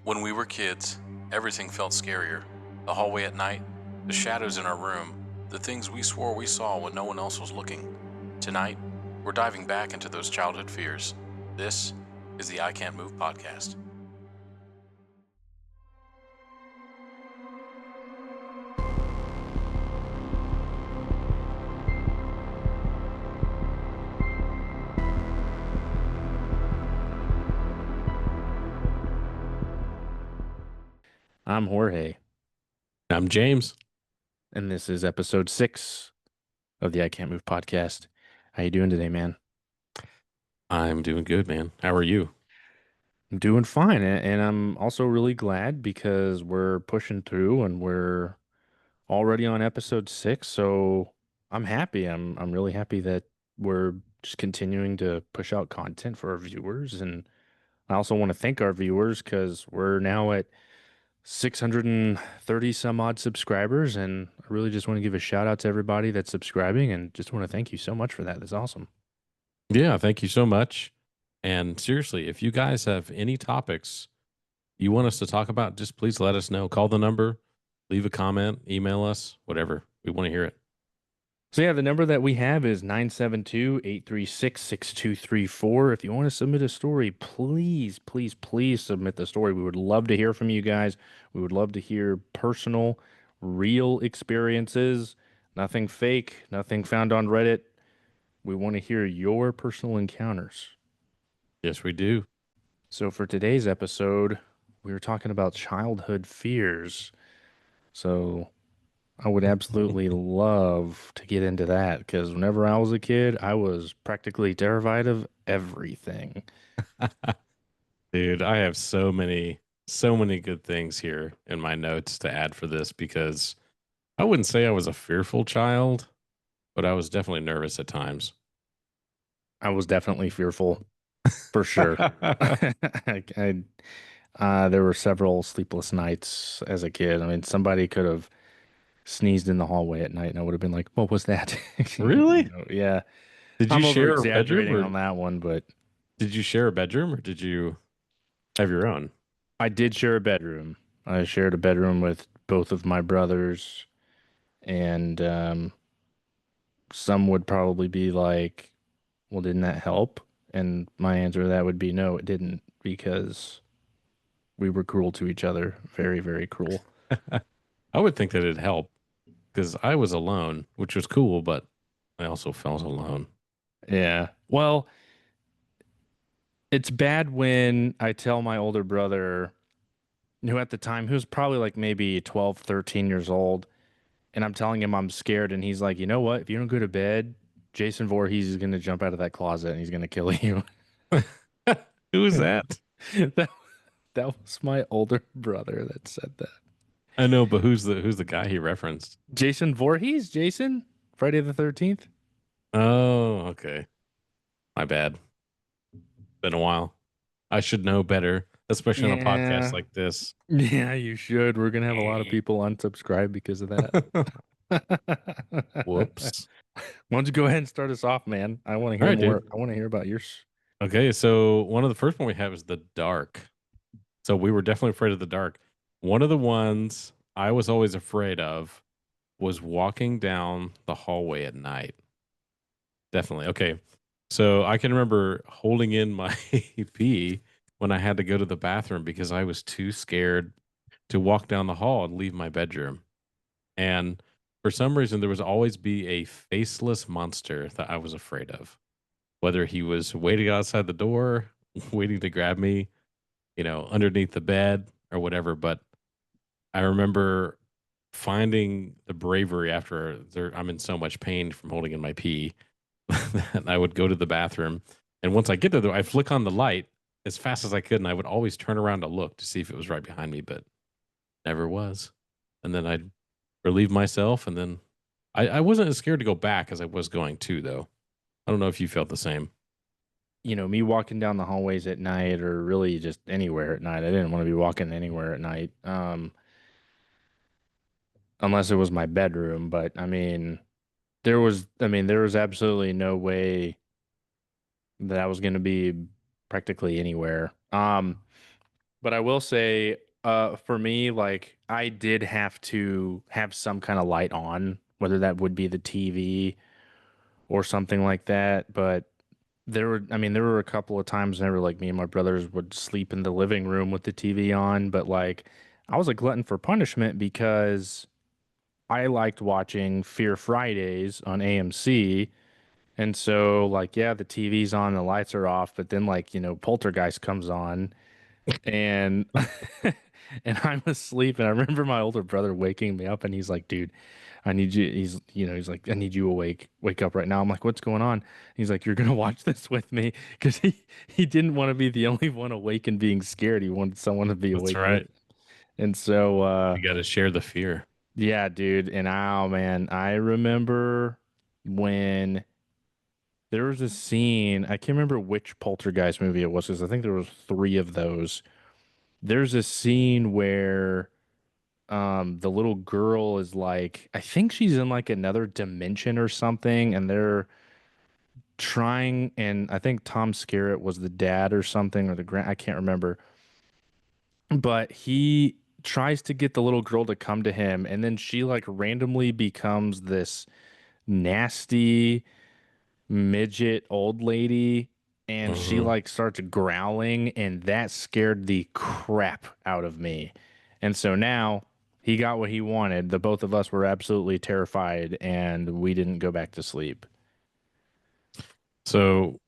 When we were kids, everything felt scarier. The hallway at night, the shadows in our room, the things we swore we saw when no one else was looking. Tonight, we're diving back into those childhood fears. This is the I Can't Move podcast. I'm Jorge, I'm James. and this is episode 6 of the I Can't Move podcast. How you doing today, man? I'm doing good, man. How are you? I'm doing fine, and I'm also really glad because we're pushing through and we're already on episode 6. So I'm happy. I'm really happy that we're just continuing to push out content for our viewers, and I also want to thank our viewers because we're now at 630 some odd subscribers, and I really just want to give a shout out to everybody that's subscribing and just want to thank you so much for that. That's awesome. Yeah, thank you so much. And seriously, if you guys have any topics you want us to talk about, just please let us know. Call the number, leave a comment, email us, whatever. We want to hear it. So yeah, the number that we have is 972-836-6234. If you want to submit a story, please, please, please submit the story. We would love to hear from you guys. We would love to hear personal, real experiences, nothing fake, nothing found on Reddit. We want to hear your personal encounters. Yes, we do. So for today's episode, we were talking about childhood fears. So I would absolutely love to get into that because whenever I was a kid, I was practically terrified of everything. Dude, I have so many good things here in my notes to add for this because I wouldn't say I was a fearful child, but I was definitely nervous at times. I was definitely fearful for sure. I, there were several sleepless nights as a kid. I mean, somebody could have sneezed in the hallway at night and I would have been like, what was that? Really? Yeah, Did you I'm over share a bedroom exaggerating on or that one, but did you share a bedroom or did you have your own? I did share a bedroom. I shared a bedroom with both of my brothers, and some would probably be like, well, didn't that help? And my answer to that would be no, it didn't, because we were cruel to each other. Very, very cruel. I would think that it'd help because I was alone, which was cool, but I also felt alone. Yeah. Well, it's bad when I tell my older brother, who at the time, who was probably like maybe 12, 13 years old, and I'm telling him I'm scared, and he's like, you know what? If you don't go to bed, Jason Voorhees is going to jump out of that closet and he's going to kill you. Who was that? That, that was my older brother that said that. I know, but who's the guy he referenced? Jason Voorhees? Jason? Friday the 13th? Oh, okay. My bad. Been a while. I should know better, especially on a podcast Yeah. like this. Yeah, you should. We're gonna have a lot of people unsubscribe because of that. Why Whoops. don't you go ahead and start us off, man? I want to All hear right, dude. more. I want to hear about yours. Okay, so one of the first one we have is the dark. So we were definitely afraid of the dark. One of the ones I was always afraid of was walking down the hallway at night. Definitely. Okay. So I can remember holding in my pee when I had to go to the bathroom because I was too scared to walk down the hall and leave my bedroom. And for some reason, there was always be a faceless monster that I was afraid of, whether he was waiting outside the door, waiting to grab me, underneath the bed or whatever. But I remember finding the bravery after I'm in so much pain from holding in my pee that I would go to the bathroom. And once I get there, I flick on the light as fast as I could. And I would always turn around to look to see if it was right behind me, but never was. And then I'd relieve myself. And then I wasn't as scared to go back as I was going to, though. I don't know if you felt the same. Me walking down the hallways at night or really just anywhere at night. I didn't want to be walking anywhere at night. Unless it was my bedroom, but there was absolutely no way that I was going to be practically anywhere. But I will say, for me, like I did have to have some kind of light on, whether that would be the TV or something like that. But there were a couple of times whenever like me and my brothers would sleep in the living room with the TV on, but like I was a glutton for punishment because I liked watching Fear Fridays on AMC. And so like yeah, the TV's on, the lights are off, but then like, Poltergeist comes on and and I'm asleep and I remember my older brother waking me up and he's like, "Dude, I need you." He's like, "I need you awake. Wake up right now." I'm like, "What's going on?" He's like, "You're gonna watch this with me," because he didn't want to be the only one awake and being scared. He wanted someone to be That's awake with. right. And so You got to share the fear. yeah, dude. And oh man, I remember when there was a scene, I can't remember which Poltergeist movie it was, because I think there was three of those. There's a scene where the little girl is like, I think she's in like another dimension or something, and they're trying, and I think Tom Skerritt was the dad or something, or the grand, I can't remember, but he tries to get the little girl to come to him, and then she like randomly becomes this nasty midget old lady, and she Hmm. like starts growling, and that scared the crap out of me. And so now he got what he wanted. The both of us were absolutely terrified, and we didn't go back to sleep. So,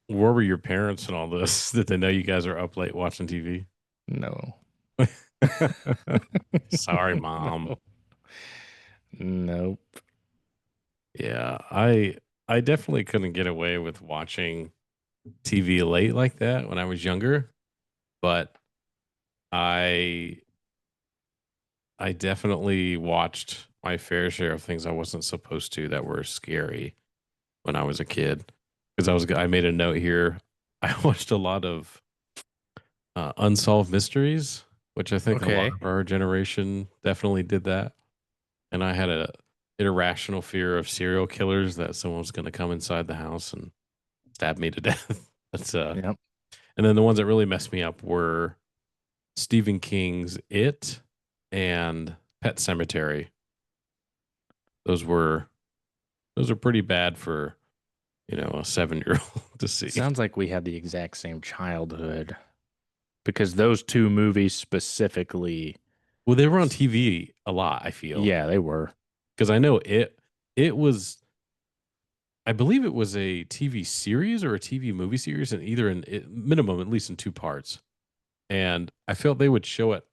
where were your parents and all this? Did they know you guys are up late watching TV? No. Sorry, mom. No. Nope. Yeah, I definitely couldn't get away with watching TV late like that when I was younger, but I I definitely watched my fair share of things I wasn't supposed to that were scary when I was a kid. Because I made a note here. I watched a lot of unsolved mysteries, which I think a lot Okay. of our generation definitely did that. And I had a irrational fear of serial killers that someone was going to come inside the house and stab me to death. That's Yep. And then the ones that really messed me up were Stephen King's It and Pet Cemetery. Those were those are pretty bad for, a 7-year-old to see. Sounds like we had the exact same childhood because those two movies specifically, Well, they were on TV a lot, I feel. yeah, they were. Because I know it was I believe it was a TV series or a TV movie series, and either minimum at least in two parts. And I felt they would show it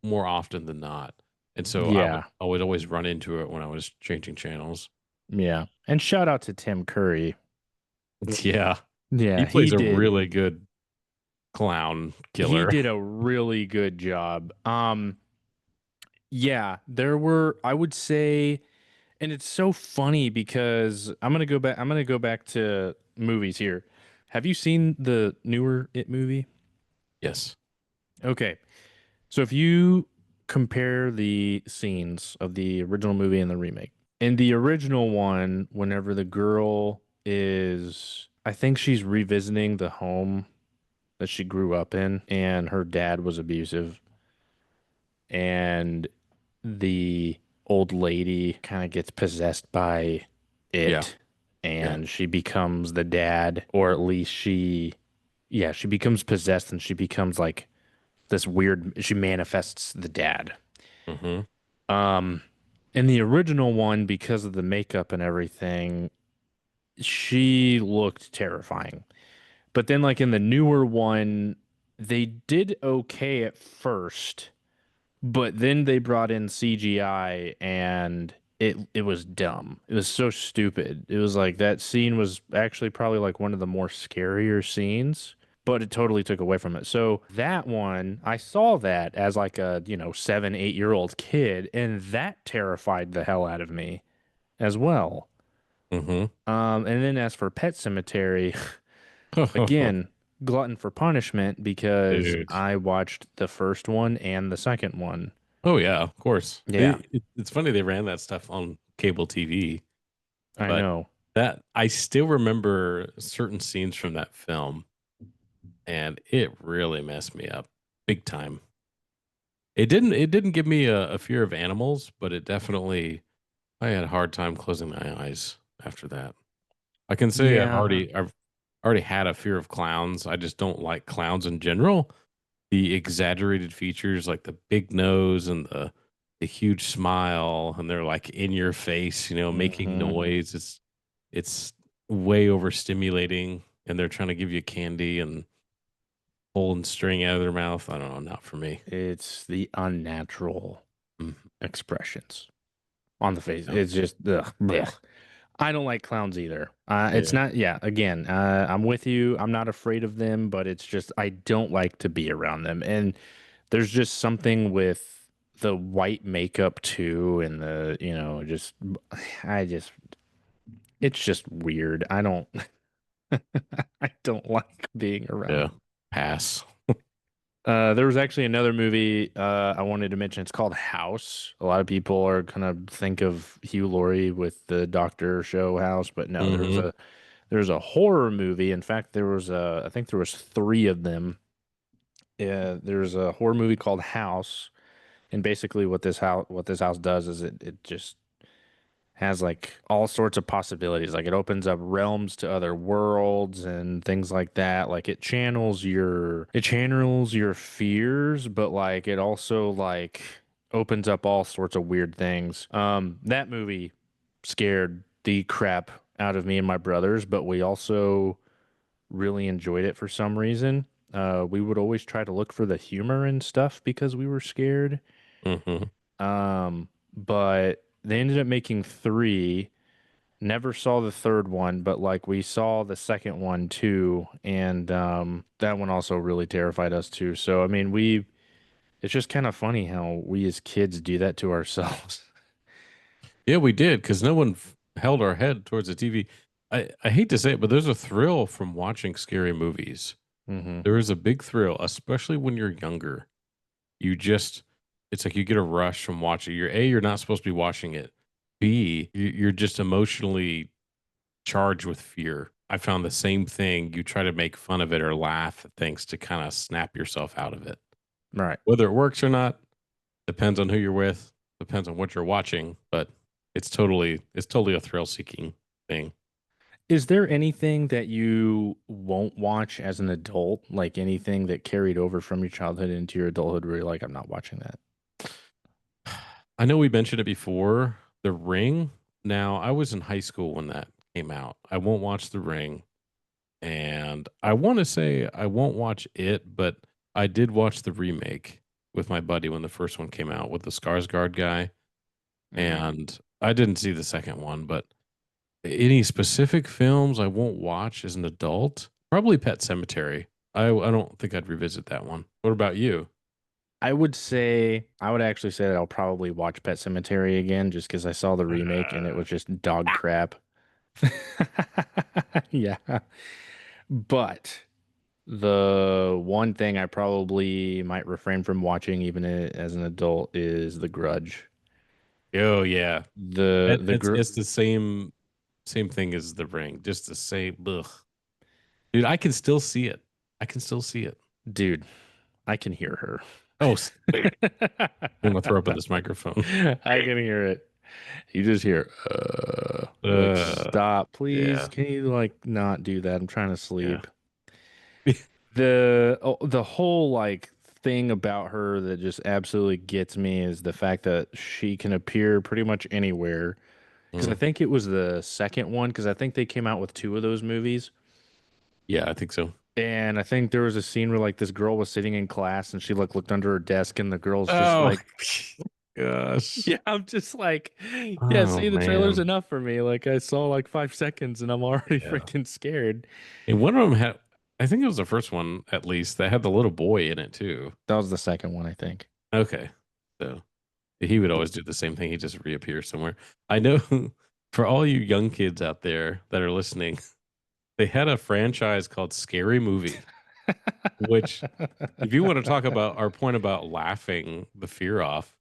more often than not. And so Yeah. I would always run into it when I was changing channels. Yeah. And shout out to Tim Curry. Yeah. He Yeah, plays a really good clown he killer. did a really good job. Yeah, there were, I would say, and it's so funny because I'm going to go back to movies here. Have you seen the newer It movie? Yes. Okay. So if you compare the scenes of the original movie and the remake, in the original one, whenever the girl is, I think she's revisiting the home that she grew up in, and her dad was abusive, and the old lady kind of gets possessed by Yeah. it, Yeah. and she becomes the dad, or at least yeah, she becomes possessed and she becomes like this weird, she manifests the dad. Hmm. Um, in the original one, because of the makeup and everything, she looked terrifying. But then, like in the newer one, they did okay at first, but then they brought in CGI and it was dumb. It was so stupid. It was like that scene was actually probably like one of the more scarier scenes, but it totally took away from it. So that one, I saw that as like a, 7, 8-year-old kid, and that terrified the hell out of me as well. Hmm. And then as for Pet Cemetery, again, glutton for punishment because Dude. I watched the first one and the second one. Oh yeah, of course. Yeah, It's funny they ran that stuff on cable TV, I but know. that I still remember certain scenes from that film, and it really messed me up big time. It didn't give me a fear of animals, but it definitely I had a hard time closing my eyes after that. I can say Yeah. I've already had a fear of clowns. I just don't like clowns in general. The exaggerated features like the big nose and the huge smile and they're like in your face, making Hmm. noise. It's way overstimulating and they're trying to give you candy and pulling string out of their mouth. I don't know, not for me. It's the unnatural Mhm. expressions on the face. Yeah. It's just ugh, blech. I don't like clowns either. It's Yeah. not, yeah, again, I'm with you. I'm not afraid of them, but it's just, I don't like to be around them. And there's just something with the white makeup too, and just, I just, it's just weird. I don't, I don't like being around Yeah. them. Pass. There was actually another movie I wanted to mention. It's called House. A lot of people are gonna think of Hugh Laurie with the Doctor show House, but no, Hmm. there's a horror movie. In fact, I think there was three of them. There's a horror movie called House, and basically what this house does is it just has like all sorts of possibilities. Like it opens up realms to other worlds and things like that. Like it channels your fears, but like it also like opens up all sorts of weird things. That movie scared the crap out of me and my brothers, but we also really enjoyed it for some reason. We would always try to look for the humor and stuff because we were scared. Hmm. But they ended up making three. Never saw the third one, but like we saw the second one too, and that one also really terrified us too. So I mean, it's just kind of funny how we as kids do that to ourselves. Yeah, we did because no one held our head towards the TV. I hate to say it, but there's a thrill from watching scary movies. Hmm. There is a big thrill, especially when you're younger. You just, it's like you get a rush from watching. You're not supposed to be watching it. B, you're just emotionally charged with fear. I found the same thing. You try to make fun of it or laugh at things to kind of snap yourself out of it. Right. Whether it works or not depends on who you're with, depends on what you're watching, but it's totally a thrill seeking thing. Is there anything that you won't watch as an adult, like anything that carried over from your childhood into your adulthood where you're like, I'm not watching that? I know we mentioned it before, The Ring. Now, I was in high school when that came out. I won't watch The Ring. And I want to say I won't watch it, but I did watch the remake with my buddy when the first one came out with the Skarsgård guy. Hmm. And I didn't see the second one, but any specific films I won't watch as an adult? Probably Pet Cemetery. I don't think I'd revisit that one. What about you? I would actually say that I'll probably watch Pet Cemetery again just because I saw the remake and it Uh, was just dog crap. Yeah. But the one thing I probably might refrain from watching even as an adult is The Grudge. oh yeah, The it, the it's gr it's the same thing as The Ring. Just the same. Ugh. Dude, I can still see it. I can still see it. Dude, I can hear her. Oh, I'm gonna throw up at this microphone. I can hear it. You just hear, like, Uh, stop, please. yeah, Can you like not do that? I'm trying to yeah. sleep. The whole like thing about her that just absolutely gets me is the fact that she can appear pretty much anywhere. Because I Mm. think it was the second one, because I think they came out with two of those movies. Yeah, I think so. And I think there was a scene where like this girl was sitting in class and she like looked under her desk and the girl's just Oh like, gosh. yeah, I'm just like, yeah, Oh see, the trailer's man. enough for me. Like I saw like 5 seconds and I'm already Yeah. freaking scared. And one of them had, I think it was the first one at least, that had the little boy in it too. That was the second one, I think. Okay. So he would always do the same thing. He just reappears somewhere. I know for all you young kids out there that are listening, they had a franchise called Scary Movie, which, if you want to talk about our point about laughing the fear off,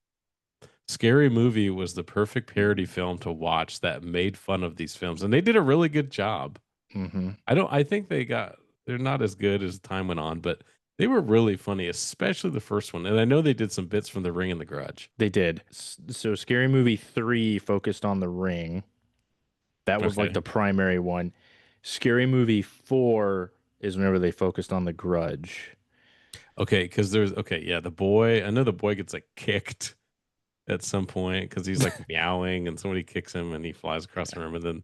Scary Movie was the perfect parody film to watch that made fun of these films. And they did a really good job. Hmm. I think they got they're not as good as time went on, but they were really funny, especially the first one. And I know they did some bits from The Ring and The Grudge. They did. So Scary Movie 3 focused on The Ring. That was like Okay. the primary one. Scary Movie 4 is whenever they focused on The Grudge. Okay, because there's okay, yeah, the boy. I know the boy gets like kicked at some point because he's like meowing and somebody kicks him and he flies across the room. And then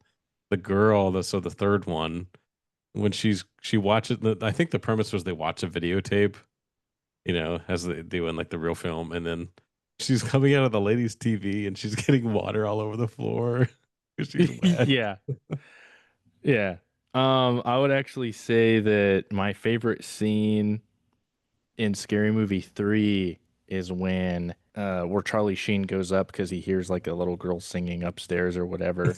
the girl, the third one, when she watches I think the premise was they watch a videotape, as they do in like the real film, and then she's coming out of the lady's TV and she's getting water all over the floor because she's wet. Yeah. Yeah. I would actually say that my favorite scene in Scary Movie 3 is when where Charlie Sheen goes up because he hears like a little girl singing upstairs or whatever.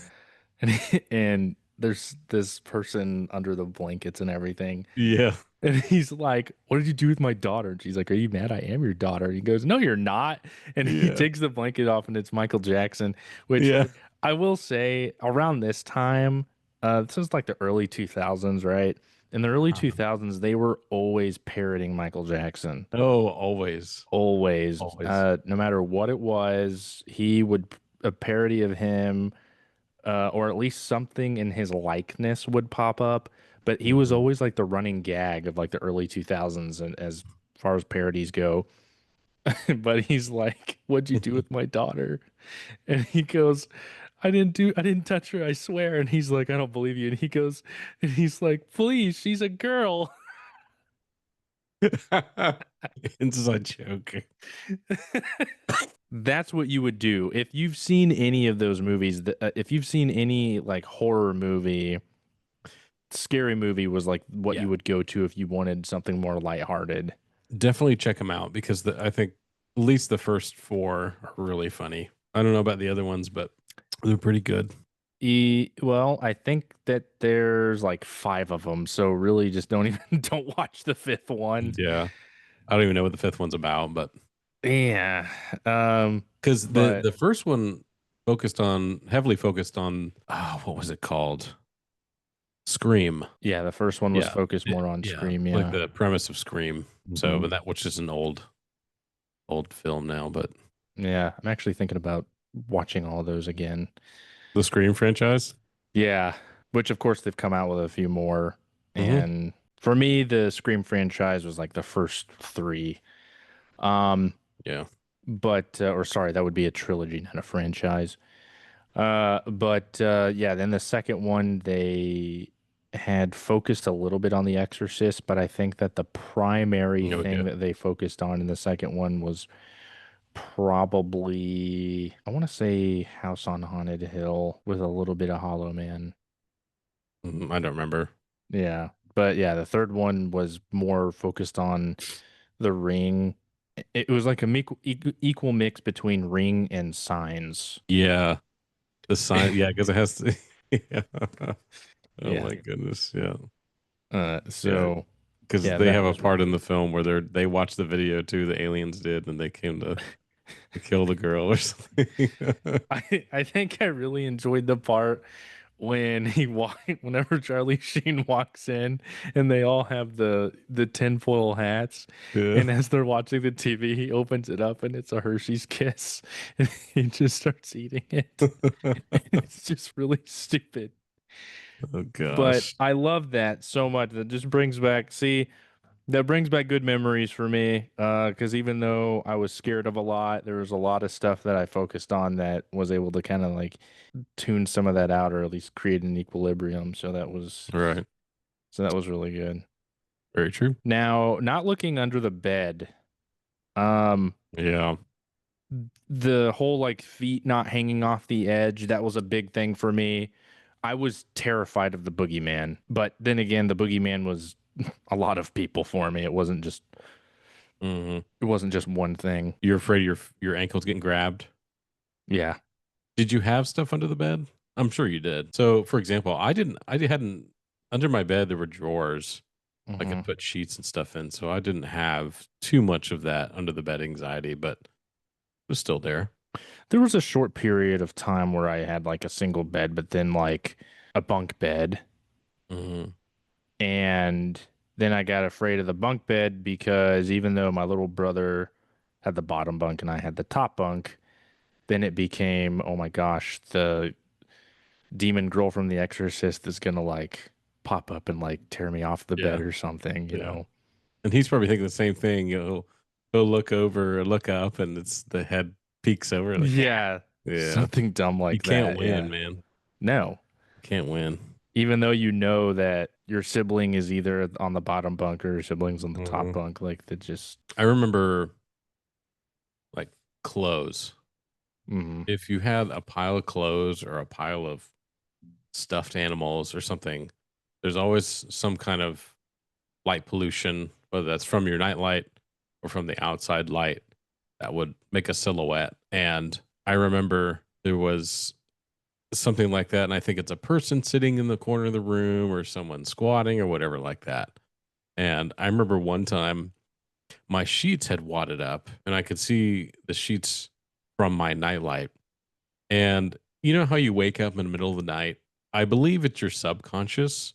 And there's this person under the blankets and everything. Yeah. And he's like, "What did you do with my daughter?" And she's like, "Are you mad? I am your daughter." And he goes, "No, you're not." And he Yeah. takes the blanket off, and it's Michael Jackson, which Yeah. I will say around this time, this is like the early 2000s, right? In the early Uh-huh. 2000s, they were always parroting Michael Jackson. Oh, always. Always. Always. No matter what it was, he would a parody of him or at least something in his likeness would pop up. But he was Mhm. always like the running gag of like the early 2000s and as far as parodies go. But he's like, "What'd you do with my daughter?" And he goes, I didn't touch her, I swear." And he's like, "I don't believe you." And he goes, and he's like, "Please, she's a girl." Inside joke. That's what you would do if you've seen any of those movies. If you've seen any like horror movie, Scary Movie was like what Yeah. you would go to if you wanted something more lighthearted. Definitely check them out because I think at least the first four are really funny. I don't know about the other ones, but they're pretty good. Well, I think that there's like five of them, so really just don't even don't watch the fifth one. Yeah. I don't even know what the fifth one's about, but Yeah. because the But the first one heavily focused on what was it called? Scream. yeah, the first one was Yeah. focused more on Yeah. Scream, Like yeah. the premise of Scream. So, Hmm. but that which is an old film now, but Yeah, I'm actually thinking about watching all those again. the Scream franchise. Yeah, which of course they've come out with a few more. Hmm. And for me, the Scream franchise was like the first three. Um, Yeah. but or sorry, that would be a trilogy, not a franchise. But yeah, then the second one they had focused a little bit on The Exorcist, but I think that the primary Oh thing yeah. that they focused on in the second one was probably I want to say House on Haunted Hill with a little bit of Hollow Man. I don't remember. Yeah. But yeah, the third one was more focused on the Ring. It was like a equal mix between Ring and Signs. Yeah. The sign, yeah, because it has to. Yeah. Oh Yeah. my goodness, yeah, yeah. So Because yeah, they that have a was part really in the good. film where they watched the video too. The aliens did, and they came to kill the girl or something. I think I really enjoyed the part when whenever Charlie Sheen walks in and they all have the tinfoil hats, Yeah. and as they're watching the TV, he opens it up and it's a Hershey's Kiss, and he just starts eating it. It's just really stupid. Oh But gosh. I love that so much. That just brings back, see, that brings back good memories for me. Because even though I was scared of a lot, there was a lot of stuff that I focused on that was able to kind of like tune some of that out, or at least create an equilibrium. Right. So that was really good. Very true. Now, not looking under the bed. Um, Yeah. the whole like feet not hanging off the edge, that was a big thing for me. I was terrified of the boogeyman, but then again, the boogeyman was a lot of people for me. Hmm. It wasn't just one thing. You're afraid your ankles getting grabbed. Yeah. Did you have stuff under the bed? I'm sure you did. So, for example, I didn't. I hadn't under my bed. There were drawers I Hmm. could put sheets and stuff in, so I didn't have too much of that under the bed anxiety, but it was still there. There was a short period of time where I had like a single bed, but then like a bunk bed. Hmm. And Then I got afraid of the bunk bed because even though my little brother had the bottom bunk and I had the top bunk, then it became, oh my gosh, the demon girl from The Exorcist is gonna like pop up and like tear me off the bed Yeah. or something, you Yeah. know? And he's probably thinking the same thing. He'll look over or look up and it's the head peeks over like, ah, Yeah, yeah. something dumb You like can't that. win, Yeah. man. No, You can't win. even though you know that your sibling is either on the bottom bunk or your sibling's on the top Mhm. bunk, like that just, I remember like clothes. mhm. If you had a pile of clothes or a pile of stuffed animals or something, there's always some kind of light pollution, whether that's from your nightlight or from the outside light that would make a silhouette. And I remember there was something like that. And I think it's a person sitting in the corner of the room or someone squatting or whatever like that. And I remember one time my sheets had wadded up and I could see the sheets from my nightlight. And you know how you wake up in the middle of the night? I believe it's your subconscious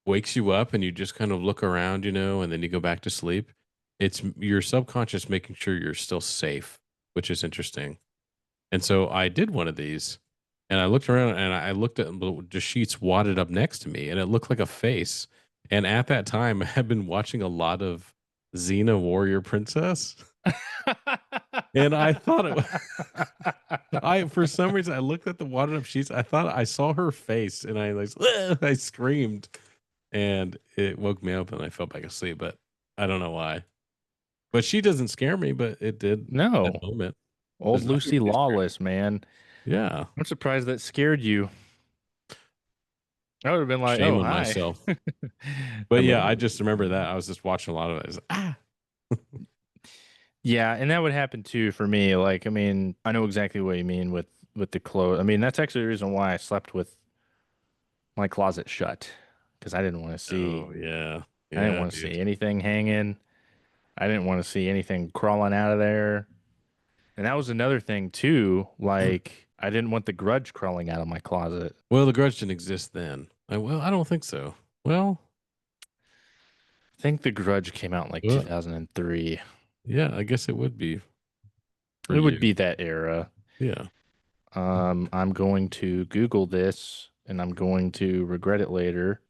wakes you up and you just kind of look around, and then you go back to sleep. It's your subconscious making sure you're still safe, which is interesting. And so I did one of these and I looked around and I looked at the sheets wadded up next to me and it looked like a face. And at that time, I had been watching a lot of Xena Warrior Princess. And I thought it was, for some reason, I looked at the wadded up sheets. I thought I saw her face and I like, I screamed and it woke me up and I fell back asleep, but I don't know why. But she doesn't scare me, but it did that No. moment. Old There's nothing Lucy too scary. Lawless, man. Yeah. I'm surprised that scared you. I would have been like, Shame oh, on hi. myself. I But yeah, I mean, just remember that. I was just watching a lot of it. I was like, ah. yeah, and that would happen too for me. Like, I mean, I know exactly what you mean with the clothes. I mean, that's actually the reason why I slept with my closet shut because Oh yeah. I didn't Yeah, want to dude. see anything hanging. I didn't want to see anything crawling out of there. And that was another thing too. Like, I didn't want the grudge crawling out of my closet. Well, the grudge didn't exist then. Well, I don't think so. Well, I think the grudge came out in like well, 2003. yeah, I guess it would be for It would you. be that era. Yeah. I'm going to Google this and I'm going to regret it later.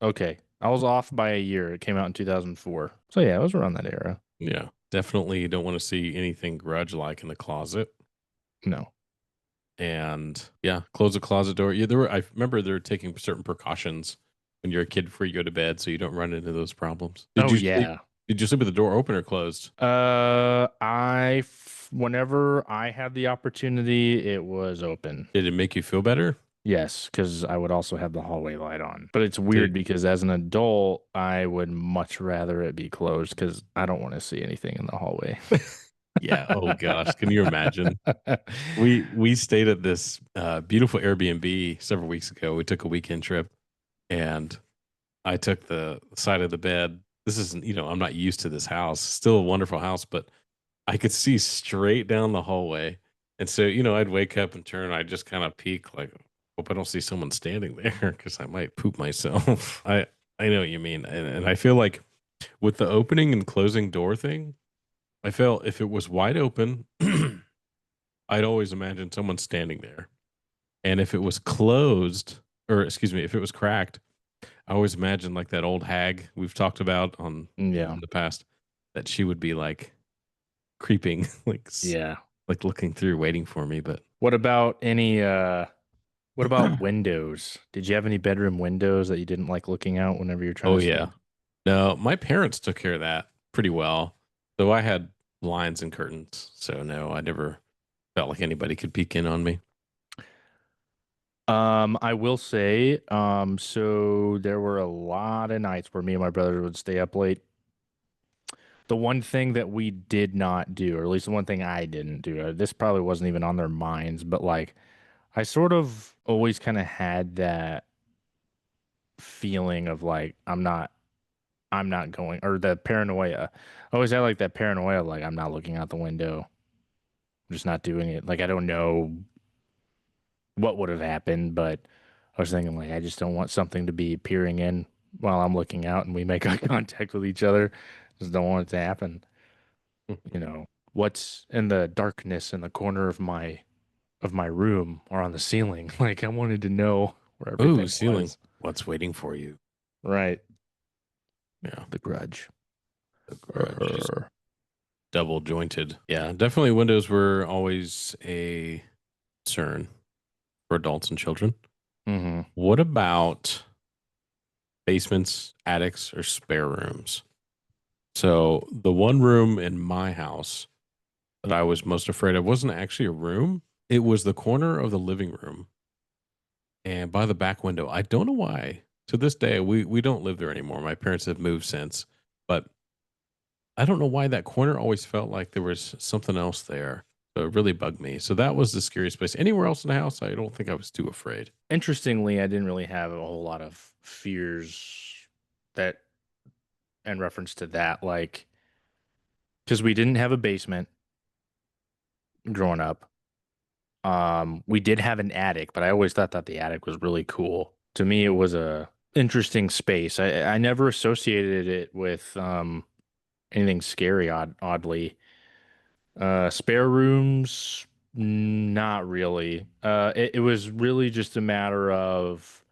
Okay. I was off by a year. It came out in 2004. So yeah, it was around that era. Yeah. Definitely don't want to see anything grudge like in the closet. No. And yeah, close the closet door. Yeah, I remember they were taking certain precautions when you're a kid before you go to bed so you don't run into those problems. Oh yeah. Did you sleep with the door open or closed? Whenever I had the opportunity, it was open. Did it make you feel better? Yes, because I would also have the hallway light on. But it's Did weird because as an adult, I would much rather it be closed because I don't want to see anything in the hallway. Yeah. Oh gosh. Can you imagine? We stayed at this beautiful Airbnb several weeks ago. We took a weekend trip and I took the side of the bed. This isn't, I'm not used to this house. Still a wonderful house, but I could see straight down the hallway. And so, I'd wake up and turn, I'd just kind of peek like, hope I don't see someone standing there because I might poop myself. I know what you mean. And I feel like with the opening and closing door thing, I felt if it was wide open, I'd always imagine someone standing there. And if it was closed, or excuse me, if it was cracked, I always imagine like that old hag we've talked about on Yeah. in the past that she would be like creeping, Yeah. like looking through, waiting for me. But What about what about windows? Did you have any bedroom windows that you didn't like looking out whenever you're trying oh to yeah, sleep? no, my parents took care of that pretty well. So I had blinds and curtains. So no, I never felt like anybody could peek in on me. I will say, so there were a lot of nights where me and my brother would stay up late. The one thing that we did not do, or at least the one thing I didn't do, this probably wasn't even on their minds, but like I sort of always kind of had that feeling of like I'm not going, or the paranoia. I always had like that paranoia, like I'm not looking out the window. I'm just not doing it. Like I don't know what would have happened, but I was thinking like I just don't want something to be peering in. while I'm looking out and we make eye contact with each other. Just don't want it to happen. You know, what's in the darkness in the corner of my room or on the ceiling? Like I wanted to know where Ooh, everything ceiling. was. What's waiting for you? Right. Yeah. The Grudge. The Grudge is double jointed. Yeah, definitely windows were always a concern for adults and children. Mm-hmm. What about basements, attics, or spare rooms? So the one room in my house that I was most afraid of wasn't actually a room. It was the corner of the living room and by the back window. I don't know why. To this day, we don't live there anymore. My parents have moved since, but I don't know why that corner always felt like there was something else there. So it really bugged me. So that was the scariest place. Anywhere else in the house, I don't think I was too afraid. Interestingly, I didn't really have a whole lot of fears that in reference to that, like because we didn't have a basement growing up. We did have an attic, but I always thought that the attic was really cool. To me, it was a interesting space. I never associated it with anything scary, oddly. Spare rooms, not really. It was really just a matter of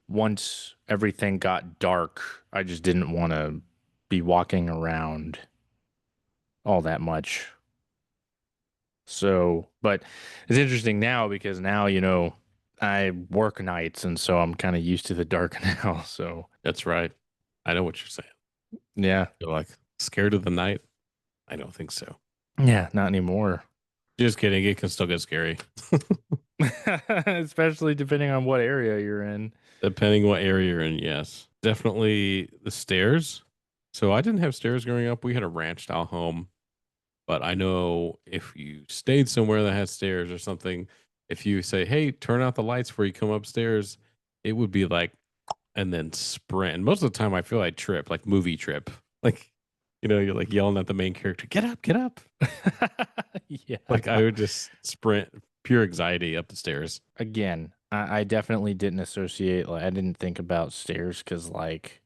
once everything got dark, I just didn't want to be walking around all that much. So, but it's interesting now because now, I work nights and so I'm kind of used to the dark now. So, That's right. I know what you're saying. yeah. You're like scared of the night. I don't think so. Yeah, not anymore. Just kidding. It can still get scary. Especially depending on what area you're in. Depending what area you're in, yes. Definitely the stairs. So I didn't have stairs growing up. We had a ranch style home. But I know if you stayed somewhere that had stairs or something, if you say, "Hey, turn out the lights before you come upstairs," it would be like, and then sprint. And most of the time, I feel like trip, like movie trip, like you're like yelling at the main character, "Get up, get up!" Yeah. Like I would just sprint, pure anxiety up the stairs. Again, I definitely didn't associate, like, I didn't think about stairs because, like,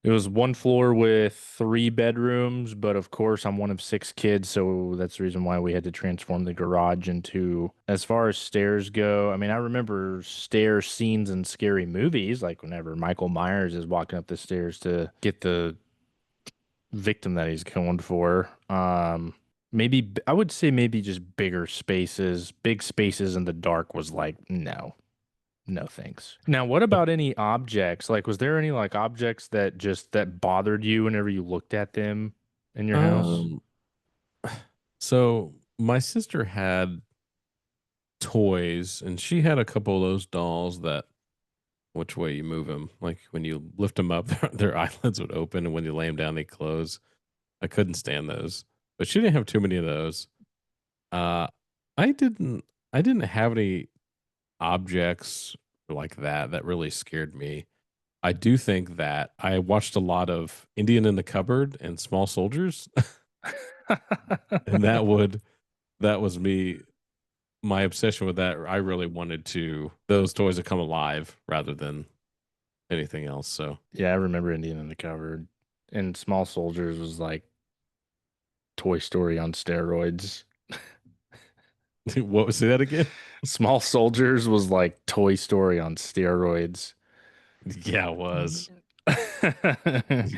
it was one floor with three bedrooms, but of course, I'm one of six kids, so that's the reason why we had to transform the garage into. As far as stairs go, I mean, I remember stair scenes in scary movies, like whenever Michael Myers is walking up the stairs to get the victim that he's going for. Maybe I would say maybe just bigger spaces, big spaces in the dark was like, no. No thanks. Now, what about any objects? Like, was there any like objects that bothered you whenever you looked at them in your house? Um, so my sister had toys, and she had a couple of those dolls that which way you move them. Like when you lift them up, their eyelids would open, and when you lay them down, they close. I couldn't stand those, but she didn't have too many of those. Uh, I didn't. I didn't have any objects like that really scared me. I do think that I watched a lot of Indian in the Cupboard and Small Soldiers, and that was me. My obsession with that. I really wanted to those toys to come alive rather than anything else. So Yeah, I remember Indian in the Cupboard. And Small Soldiers was like Toy Story on steroids. what was that again? Small Soldiers was like Toy Story on steroids. Yeah, it was.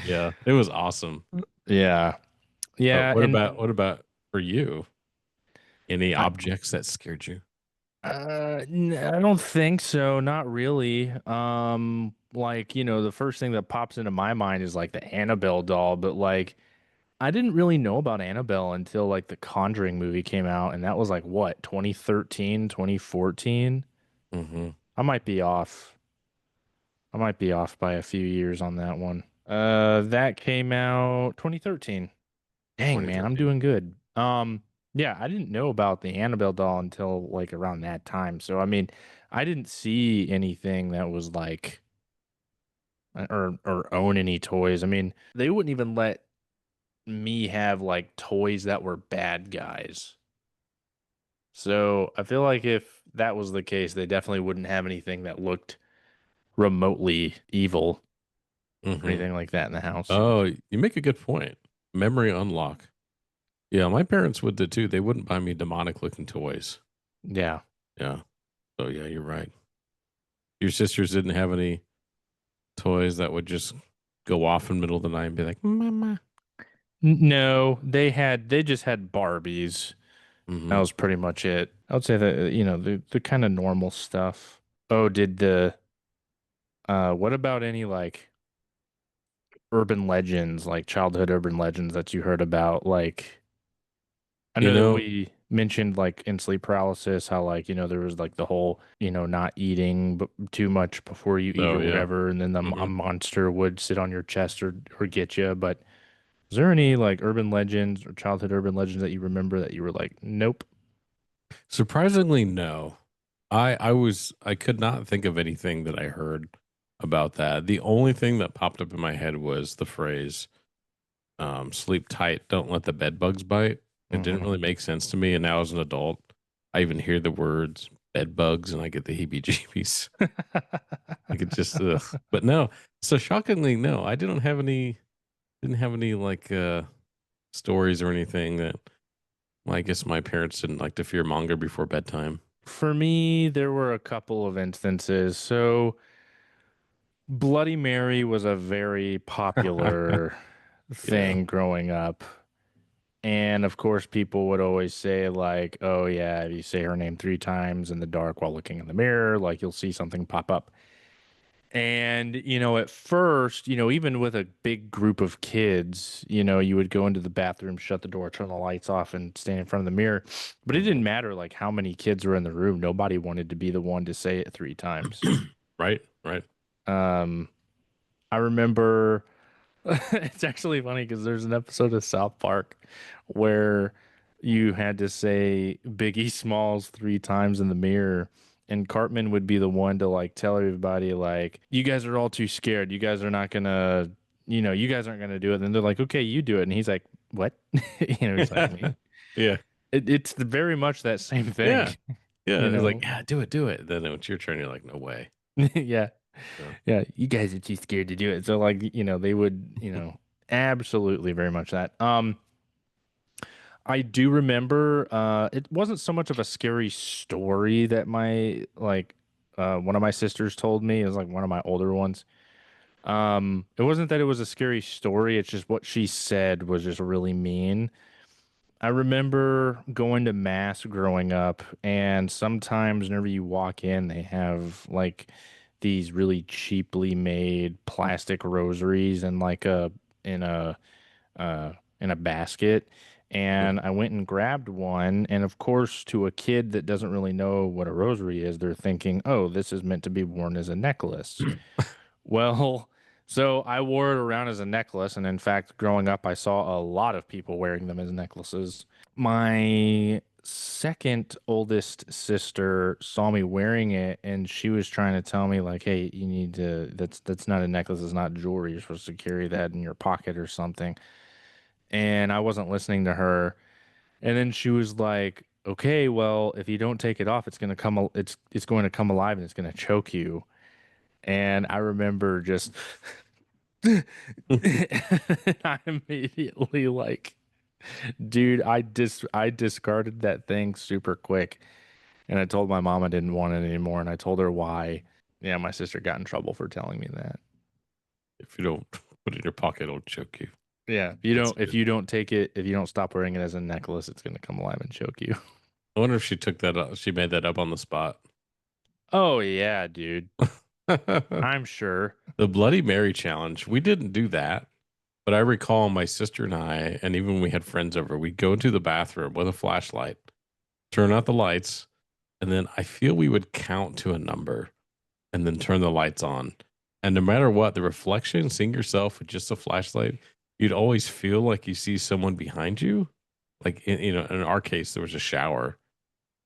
Yeah, it was awesome. Yeah. But Yeah, and what about for you? Any I objects that scared you? I don't think so, not really. Like, the first thing that pops into my mind is like the Annabelle doll, but like I didn't really know about Annabelle until like the Conjuring movie came out, and that was like what, 2013, 2014? Hmm. I might be off. I might be off by a few years on that one. That came out 2013. Dang, man, I'm 2013. doing good. Yeah, I didn't know about the Annabelle doll until like around that time. So I mean, I didn't see anything that was like or own any toys. I mean, they wouldn't even let me have like toys that were bad guys. So I feel like if that was the case, they definitely wouldn't have anything that looked remotely evil. or Hmm. anything like that in the house. Oh, you make a good point. Memory unlock. Yeah, my parents would do too. They wouldn't buy me demonic looking toys. Yeah. Yeah. So yeah, you're right. Your sisters didn't have any toys that would just go off in the middle of the night and be like, "Mama." No, they just had Barbies. That Hmm. was pretty much it. I would say that, the kind of normal stuff. Oh, did what about any like urban legends, like childhood urban legends that you heard about? Like, I You know that know? we mentioned like in sleep paralysis, how like, there was like the whole, not eating too much before you eat Oh or yeah. whatever, and then a Hmm. monster would sit on your chest or get you. But is there any like urban legends or childhood urban legends that you remember that you were like, nope? Surprisingly, no. I could not think of anything that I heard about that. The only thing that popped up in my head was the phrase sleep tight, don't let the bed bugs bite. It didn't Hmm. really make sense to me. And now as an adult, I even hear the words bed bugs and I get the heebie jeebies. Like it just ugh. But no. So shockingly, no, I didn't have any like stories or anything that well, I guess my parents didn't like to fear monger before bedtime. For me, there were a couple of instances. So Bloody Mary was a very popular Yeah. thing growing up. And of course, people would always say, like, oh, yeah, if you say her name 3 times in the dark while looking in the mirror, like you'll see something pop up. And, at first, even with a big group of kids, you would go into the bathroom, shut the door, turn the lights off, and stand in front of the mirror. But it Mhm. didn't matter, like, how many kids were in the room. Nobody wanted to be the one to say it 3 times. Right, right. Um, I remember it's actually funny because there's an episode of South Park where you had to say Biggie Smalls 3 times in the mirror, and Cartman would be the one to like tell everybody like, "You guys are all too scared. You guys are not gonna, you guys aren't gonna do it." And then they're like, "Okay, you do it," and he's like, "What?" He's like, "Me." Yeah. It's very much that same thing, Yeah. Yeah. you It's like, know. yeah, do it, do it. Then when it's your turn, you're like, no way. Yeah. Yeah. Yeah, you guys are too scared to do it. So like, they would, absolutely very much that. I do remember it wasn't so much of a scary story that my like one of my sisters told me. It was like one of my older ones. It wasn't that it was a scary story, it's just what she said was just really mean. I remember going to mass growing up, and sometimes whenever you walk in, they have like these really cheaply made plastic rosaries and like in a in a basket. And I went and grabbed one, and of course, to a kid that doesn't really know what a rosary is, they're thinking, "Oh, this is meant to be worn as a necklace." Well, so I wore it around as a necklace, and in fact, growing up, I saw a lot of people wearing them as necklaces. My second oldest sister saw me wearing it, and she was trying to tell me like, "Hey, you need to that's not a necklace, it's not jewelry. You're supposed to carry that in your pocket or something." And I wasn't listening to her. And then she was like, "Okay, well, if you don't take it off, it's going to come alive and it's going to choke you." And I remember just I immediately like, dude, I discarded that thing super quick, and I told my mom I didn't want it anymore, and I told her why. Yeah, my sister got in trouble for telling me that. If you don't put it in your pocket, it'll choke you. Yeah, That's if good. you don't take it, if you don't stop wearing it as a necklace, it's gonna come alive and choke you. I wonder if she took that up, she made that up on the spot. Oh yeah, dude. The I'm sure. Bloody Mary challenge. We didn't do that, but I recall my sister and I, and even when we had friends over, we'd go into the bathroom with a flashlight, turn out the lights, and then I feel we would count to a number and then turn the lights on. And no matter what, the reflection, seeing yourself with just a flashlight, you'd always feel like you see someone behind you. Like in our case, there was a shower,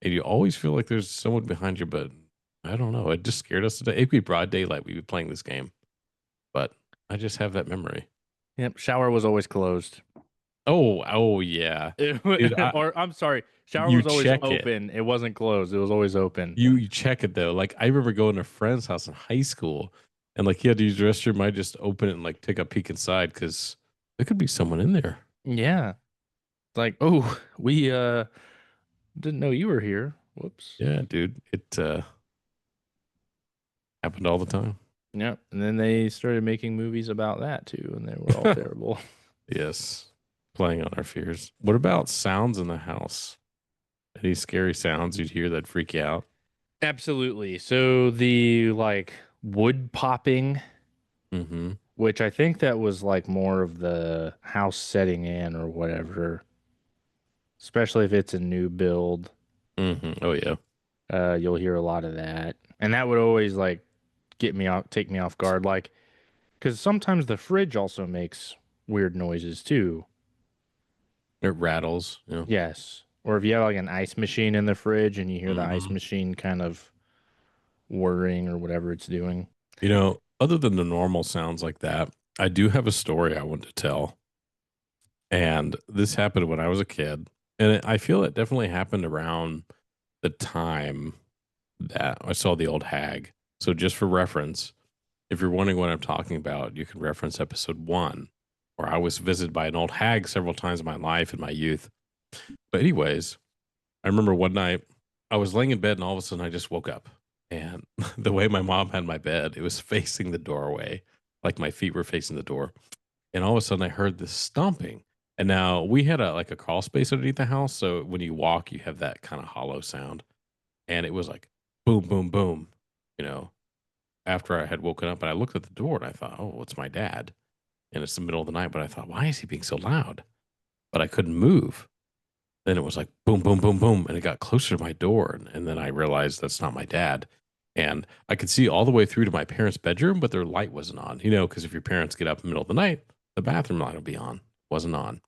and you always feel like there's someone behind you. But I don't know, it just scared us today. It could be broad daylight. We'd be playing this game, but I just have that memory. Yep, shower was always closed. Oh yeah, dude. Or I'm sorry, shower You was always check it. open. It wasn't closed. It was always open. You check it though. Like I remember going to a friend's house in high school, And like, you had to use the restroom. I just open it and like take a peek inside because there could be someone in there. Yeah. Like, oh, we didn't know you were here. Whoops. Yeah, dude. It happened all the time. Yep. And then they started making movies about that too, and they were all terrible. Yes. Playing on our fears. What about sounds in the house? Any scary sounds you'd hear that freak you out? Absolutely. So the like wood popping, Mm-hmm. which I think that was like more of the house setting in or whatever, especially if it's a new build, Mm-hmm. Oh yeah. you'll hear a lot of that. And that would always like take me off guard, like, because sometimes the fridge also makes weird noises too. It rattles. Yeah. Yes. Or if you have like an ice machine in the fridge and you hear the ice Mm-hmm. machine kind of whirring or whatever it's doing. Other than the normal sounds like that, I do have a story I want to tell. And this happened when I was a kid. And I feel it definitely happened around the time that I saw the old hag. So, just for reference, if you're wondering what I'm talking about, you can reference episode 1, where I was visited by an old hag several times in my life in my youth. But, anyways, I remember one night I was laying in bed and all of a sudden I just woke up. And the way my mom had my bed, it was facing the doorway, like my feet were facing the door. And all of a sudden I heard this stomping. And now we had a crawl space underneath the house. So when you walk, you have that kind of hollow sound. And it was like boom, boom, boom, you know, after I had woken up and I looked at the door and I thought, oh, it's my dad. And it's the middle of the night, but I thought, why is he being so loud? But I couldn't move. Then it was like boom, boom, boom, boom. And it got closer to my door. And then I realized that's not my dad. And I could see all the way through to my parents' bedroom, but their light wasn't on, because if your parents get up in the middle of the night, the bathroom light will be on. Wasn't on.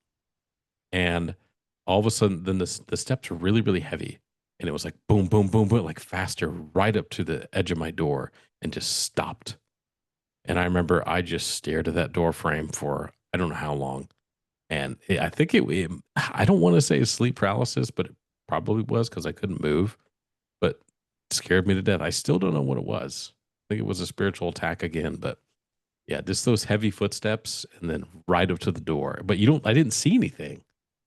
And all of a sudden, then the steps were really, really heavy. And it was like boom, boom, boom, boom, like faster right up to the edge of my door and just stopped. And I remember I just stared at that door frame for I don't know how long. And I think I don't want to say sleep paralysis, but it probably was because I couldn't move, but it scared me to death. I still don't know what it was. I think it was a spiritual attack again, but yeah, just those heavy footsteps and then right up to the door. But I didn't see anything,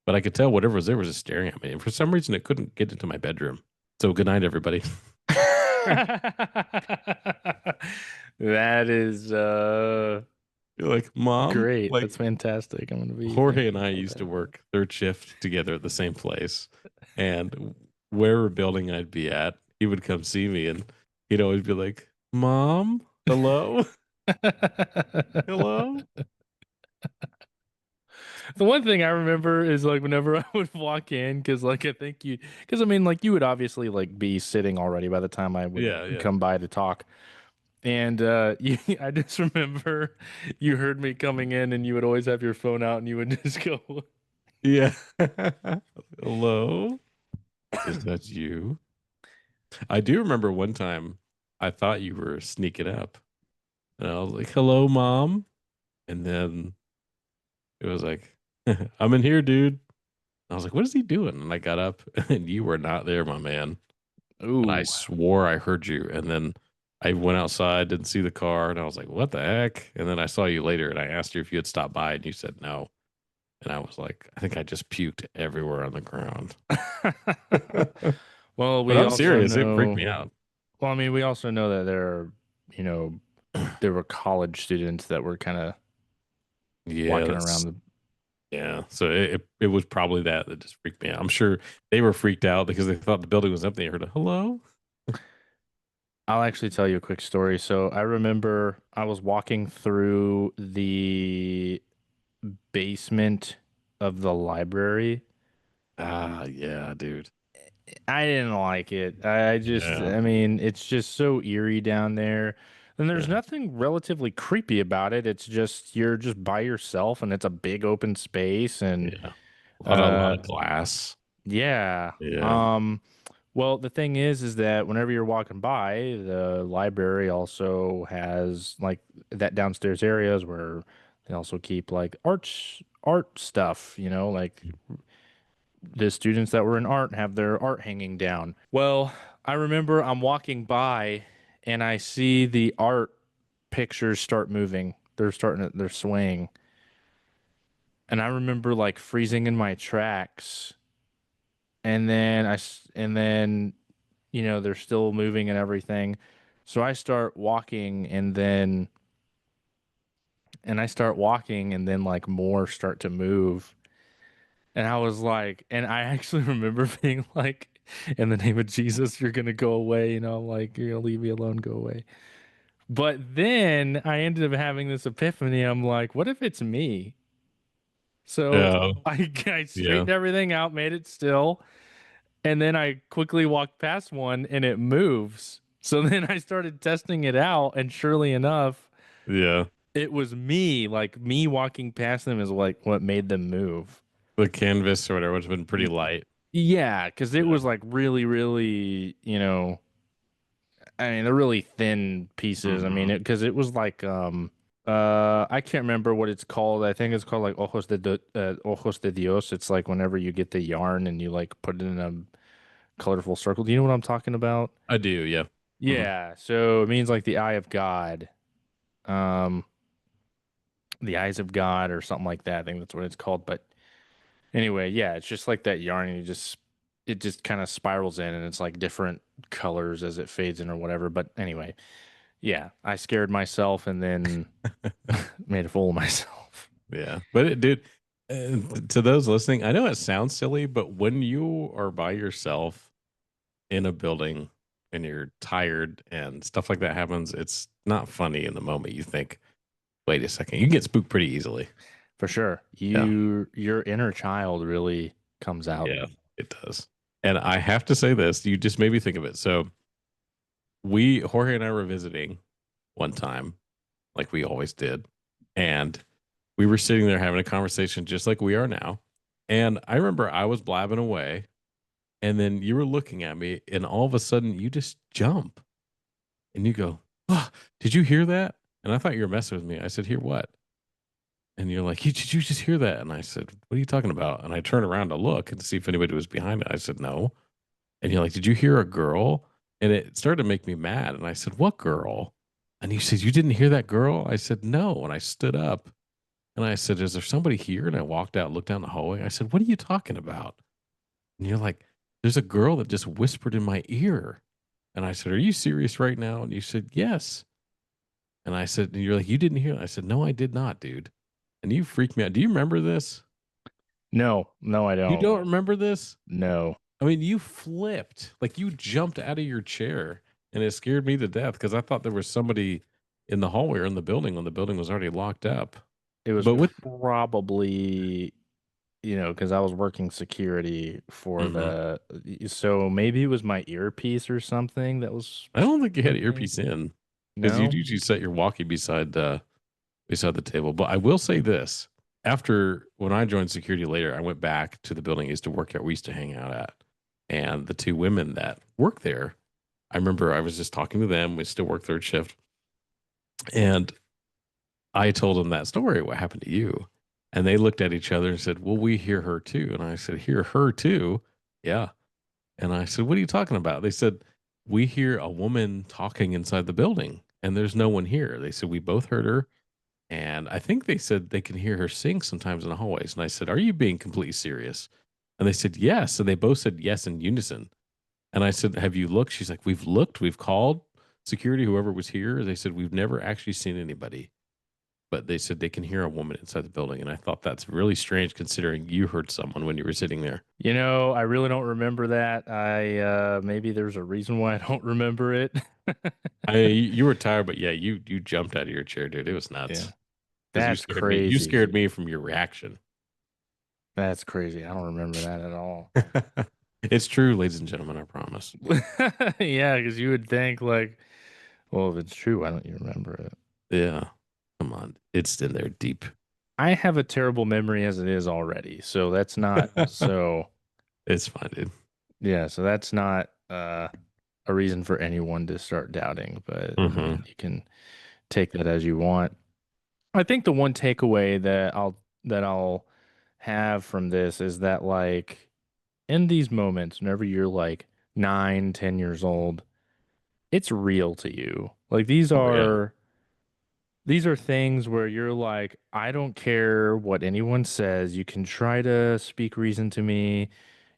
but I could tell whatever was there was just staring at me. And for some reason, it couldn't get into my bedroom. So good night, everybody. That is You're like, Mom, great. like That's fantastic. I'm gonna be Jorge and thinking I about used to that. work third shift together at the same place. And wherever building I'd be at, he would come see me and he'd always be like, Mom, hello, hello. The one thing I remember is like whenever I would walk in, because like because I mean, like you would obviously like be sitting already by the time I would Yeah, yeah. come by to talk. And I just remember you heard me coming in, and you would always have your phone out, and you would just go, Yeah. Hello? Is that you? I do remember one time I thought you were sneaking up. And I was like, hello, Mom. And then it was like, I'm in here, dude. I was like, what is he doing? And I got up and you were not there, my man. And I "Ooh." swore I heard you. And then I went outside, didn't see the car. And I was like, what the heck? And then I saw you later and I asked you if you had stopped by and you said no. And I was like, I think I just puked everywhere on the ground. Well, But we I'm also serious. It freaked know. me out. Well, I mean, we also know that you know, there were college students that were kind of Yeah, walking that's around the. yeah. So it was probably that just freaked me out. I'm sure they were freaked out because they thought the building was empty. They heard a hello. I'll actually tell you a quick story. So I remember I was walking through the basement of the library. Ah, yeah, dude. I didn't like it. Yeah, I mean, it's just so eerie down there. And there's yeah, nothing relatively creepy about it. It's just you're just by yourself and it's a big open space and yeah. A lot uh of glass. yeah. Yeah. Well, the thing is that whenever you're walking by, the library also has like that downstairs areas where they also keep like art stuff, like the students that were in art have their art hanging down. Well, I remember I'm walking by and I see the art pictures start moving. They're swaying. And I remember like freezing in my tracks. And then, they're still moving and everything. So I start walking and then like more start to move. And I was like, and I actually remember being like, in the name of Jesus, you're gonna go away. I'm like, you're gonna leave me alone, go away. But then I ended up having this epiphany. I'm like, what if it's me? So Yeah. I Yeah. straightened everything out, made it still, and then I quickly walked past one and it moves. So then I started testing it out, and surely enough, Yeah. it was me. Like me walking past them is like what made them move. The canvas or whatever would have been pretty light. Yeah, because it Yeah. was like really, really, I mean, they're really thin pieces. I mean, Hmm. because it was like, I can't remember what it's called. I think it's called like ojos de Dios. It's like whenever you get the yarn and you like put it in a colorful circle. Do you know what I'm talking about? I do. Yeah. Hmm. Yeah. So it means like the eye of God, um, the eyes of God or something like that. I think that's what it's called. But anyway, yeah, it's just like that yarn, and it just kind of spirals in, and it's like different colors as it fades in or whatever. But anyway, yeah, I scared myself and then made a fool of myself. Yeah. But dude, to those listening, I know it sounds silly, but when you are by yourself in a building and you're tired and stuff like that happens, it's not funny in the moment. You think, wait a second, you get spooked pretty easily. For sure. Yeah. Your inner child really comes out. Yeah, it does. And I have to say this, you just made me think of it. So Jorge and I were visiting one time, like we always did. And we were sitting there having a conversation just like we are now. And I remember I was blabbing away, and then you were looking at me, and all of a sudden you just jump and you go, oh, did you hear that? And I thought you were messing with me. I said, hear what? And you're like, did you just hear that? And I said, what are you talking about? And I turned around to look and see if anybody was behind it. I said, no. And you're like, did you hear a girl? And it started to make me mad. And I said, what girl? And you said, you didn't hear that girl? I said, no. And I stood up and I said, is there somebody here? And I walked out, looked down the hallway. I said, what are you talking about? And you're like, there's a girl that just whispered in my ear. And I said, are you serious right now? And you said, yes. And I said, and you're like, you didn't hear it? I said, no, I did not, dude. And you freaked me out. Do you remember this? No, I You don't. don't remember this? No. I mean, you flipped, like you jumped out of your chair, and it scared me to death because I thought there was somebody in the hallway or in the building when the building was already locked up. It was But with probably, because I was working security for Mhm. so maybe it was my earpiece or something that was I don't think you had working. earpiece in because you No, usually set your walkie beside the table. But I will say this: after when I joined security later, I went back to the building I used to work at. We used to hang out at, and the two women that work there, I remember I was just talking to them. We still work third shift, and I told them that story, what happened to you. And they looked at each other and said, well, we hear her too. And I said, hear her too? Yeah. And I said, what are you talking about? They said, we hear a woman talking inside the building and there's no one here. They said, we both heard her. And I think they said they can hear her sing sometimes in the hallways. And I said, are you being completely serious? And they said, yes. And they both said yes in unison. And I said, have you looked? She's like, we've looked, we've called security, whoever was here. They said, we've never actually seen anybody, but they said they can hear a woman inside the building. And I thought that's really strange considering you heard someone when you were sitting there. I really don't remember that. Maybe there's a reason why I don't remember it. You were tired, but yeah, you jumped out of your chair, dude. It was Yeah, nuts because you that's scared me. You crazy. scared me from your reaction. That's crazy. I don't remember that at all. It's true, ladies and gentlemen. I promise. Yeah, because you would think like, well, if it's true, why don't you remember it? Yeah, come on, it's in there deep. I have a terrible memory as it is already, so that's not so. It's fine, dude. Yeah, so that's not a reason for anyone to start doubting. But I Hmm. mean, you can take that as you want. I think the one takeaway that I'll have from this is that like in these moments, whenever you're like 9, 10 years old, it's real to you. Like these Oh yeah. are these are things where you're like, I don't care what anyone says. You can try to speak reason to me.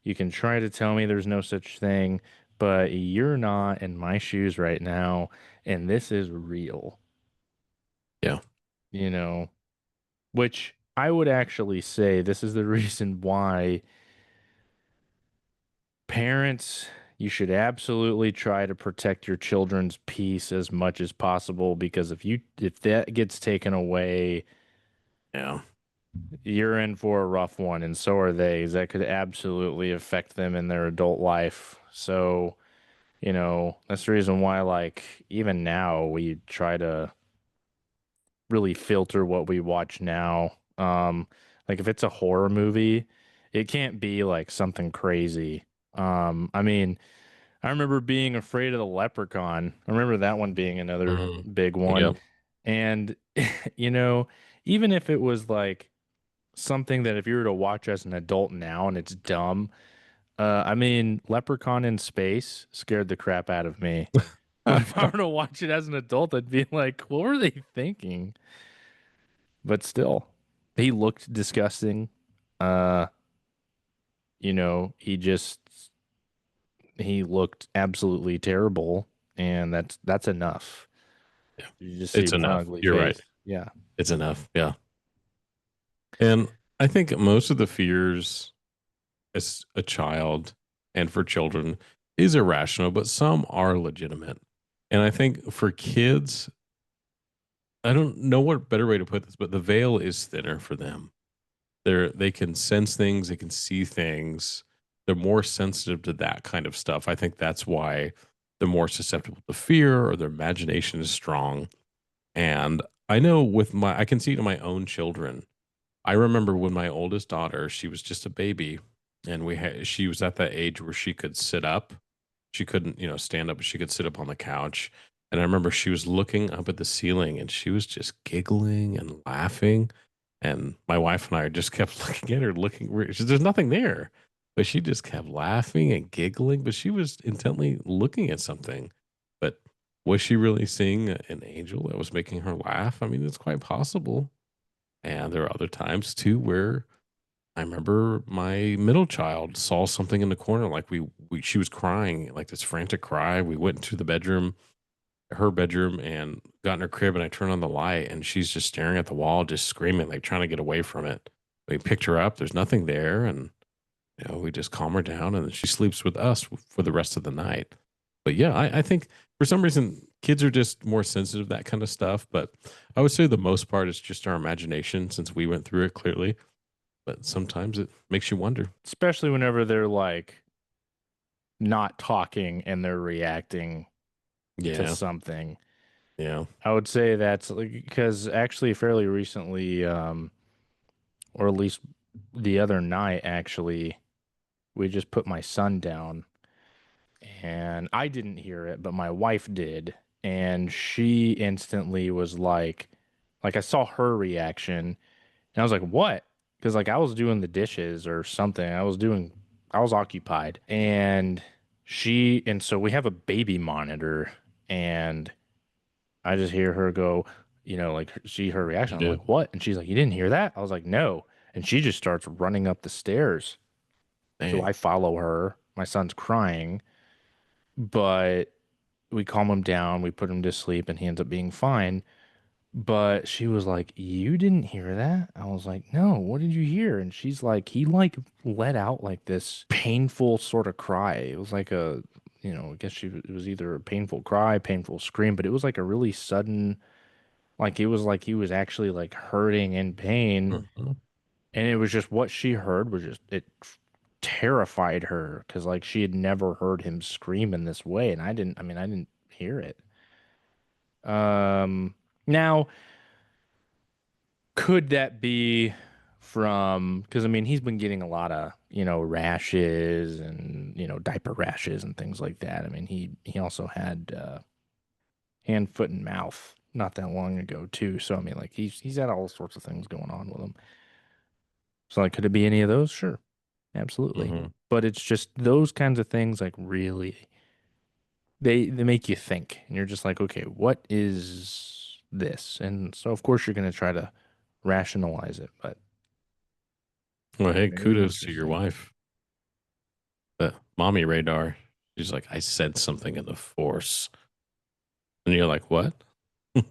You can try to tell me there's no such thing, but you're not in my shoes right now, and this is real, Yeah. you know, which I would actually say this is the reason why parents, you should absolutely try to protect your children's peace as much as possible because if that gets taken away, Yeah. you're in for a rough one, and so are they. 'Cause that could absolutely affect them in their adult life. So, that's the reason why, like, even now, we try to really filter what we watch now. Like if it's a horror movie, it can't be like something crazy. I mean, I remember being afraid of the leprechaun. I remember that one being another Mhm. big one. Yep. And, you know, even if it was like something that if you were to watch as an adult now and it's dumb, I mean, Leprechaun in Space scared the crap out of me. But if I were to watch it as an adult, I'd be like, what were they thinking? But still, he looked disgusting. Uh, he looked absolutely terrible, and that's enough. Yeah. You just see It's one enough. ugly You're right. face. Yeah. It's enough. Yeah. And I think most of the fears as a child and for children is irrational, but some are legitimate. And I think for kids, I don't know what better way to put this, but the veil is thinner for them. They can sense things, they can see things. They're more sensitive to that kind of stuff. I think that's why they're more susceptible to fear or their imagination is strong. And I know I can see it in my own children. I remember when my oldest daughter, she was just a baby, and she was at that age where she could sit up. She couldn't, stand up, but she could sit up on the couch. And I remember she was looking up at the ceiling and she was just giggling and laughing. And my wife and I just kept looking at her, there's nothing there. But she just kept laughing and giggling, but she was intently looking at something. But was she really seeing an angel that was making her laugh? I mean, it's quite possible. And there are other times too where I remember my middle child saw something in the corner, like she was crying, like this frantic cry. We went into the bedroom, her bedroom, and got in her crib, and I turned on the light, and she's just staring at the wall, just screaming, like trying to get away from it. We picked her up. There's nothing there, and we just calm her down, and then she sleeps with us for the rest of the night. But yeah, I think for some reason kids are just more sensitive to that kind of stuff. But I would say the most part is just our imagination, since we went through it clearly. But sometimes it makes you wonder. Especially whenever they're like not talking and they're reacting to Yeah, something. yeah. I would say that's like, because actually fairly recently, or at least the other night, actually, we just put my son down and I didn't hear it, but my wife did. And she instantly was like I saw her reaction and I was like, what? Because like I was doing the dishes or something. I was occupied. And so we have a baby monitor and I just hear her go, like see her reaction. I'm Yeah. like, what? And she's like, you didn't hear that? I was like, no. And she just starts running up the stairs. So Dang. I follow her. My son's crying, but we calm him down. We put him to sleep and he ends up being fine. But she was like, you didn't hear that? I was like, no, what did you hear? And she's like, he like let out like this painful sort of cry. It was like I guess it was either a painful cry, painful scream, but it was like a really sudden, like it was like he was actually like hurting in pain. Mhm. And it was just what she heard was just, it terrified her because like she had never heard him scream in this way. And I didn't hear it. Now, could that be from, because I mean, he's been getting a lot of, rashes and, diaper rashes and things like that. I mean, he also had hand, foot, and mouth not that long ago too. So I mean, like he's had all sorts of things going on with him. So like, could it be any of those? Sure, absolutely. Mhm. But it's just those kinds of things, like really, they make you think, and you're just like, okay, what is? this. And so, of course, you're going to try to rationalize it, but Well, hey, very kudos to your interesting. wife. The mommy radar. She's like, I said something in the force. And you're like, what? You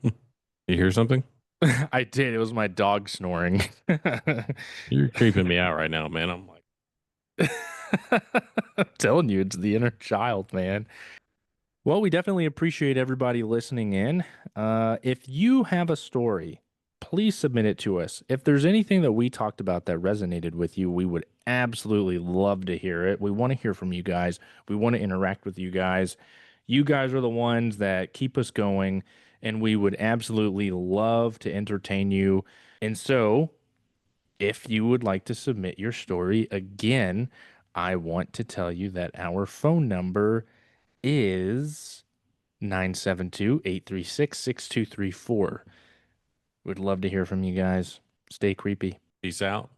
hear something? I did. It was my dog snoring. You're creeping me out right now, man. I'm like, I'm telling you, it's the inner child, man. Well, we definitely appreciate everybody listening in. If you have a story, please submit it to us. If there's anything that we talked about that resonated with you, we would absolutely love to hear it. We want to hear from you guys. We want to interact with you guys. You guys are the ones that keep us going, and we would absolutely love to entertain you. And so, if you would like to submit your story again, I want to tell you that our phone number is 972-836-6234. Would love to hear from you guys. Stay creepy. peace out.